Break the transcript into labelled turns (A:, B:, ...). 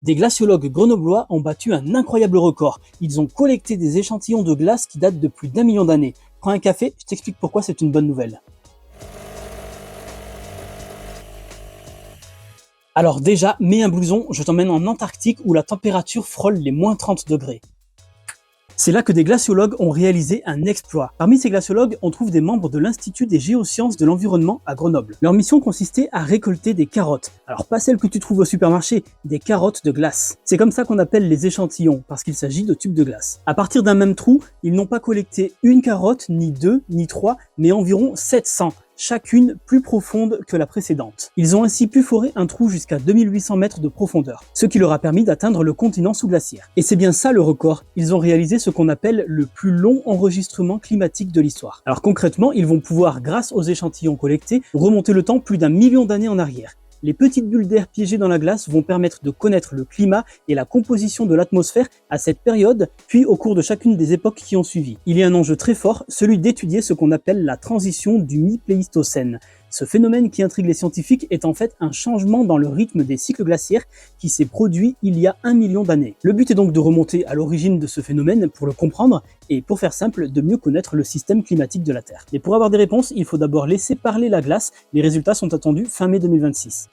A: Des glaciologues grenoblois ont battu un incroyable record. Ils ont collecté des échantillons de glace qui datent de plus d'1 million d'années. Prends un café, je t'explique pourquoi c'est une bonne nouvelle. Alors déjà, mets un blouson, je t'emmène en Antarctique où la température frôle les -30 degrés. C'est là que des glaciologues ont réalisé un exploit. Parmi ces glaciologues, on trouve des membres de l'Institut des géosciences de l'environnement à Grenoble. Leur mission consistait à récolter des carottes. Alors pas celles que tu trouves au supermarché, des carottes de glace. C'est comme ça qu'on appelle les échantillons, parce qu'il s'agit de tubes de glace. À partir d'un même trou, ils n'ont pas collecté une carotte, ni deux, ni trois, mais environ 700. Chacune plus profonde que la précédente. Ils ont ainsi pu forer un trou jusqu'à 2800 mètres de profondeur, ce qui leur a permis d'atteindre le continent sous-glaciaire. Et c'est bien ça le record, ils ont réalisé ce qu'on appelle le plus long enregistrement climatique de l'histoire. Alors concrètement, ils vont pouvoir, grâce aux échantillons collectés, remonter le temps plus d'1 million d'années en arrière. Les petites bulles d'air piégées dans la glace vont permettre de connaître le climat et la composition de l'atmosphère à cette période, puis au cours de chacune des époques qui ont suivi. Il y a un enjeu très fort, celui d'étudier ce qu'on appelle la transition du mi-pléistocène. Ce phénomène qui intrigue les scientifiques est en fait un changement dans le rythme des cycles glaciaires qui s'est produit il y a 1 million d'années. Le but est donc de remonter à l'origine de ce phénomène pour le comprendre et, pour faire simple, de mieux connaître le système climatique de la Terre. Mais pour avoir des réponses, il faut d'abord laisser parler la glace. Les résultats sont attendus fin mai 2026.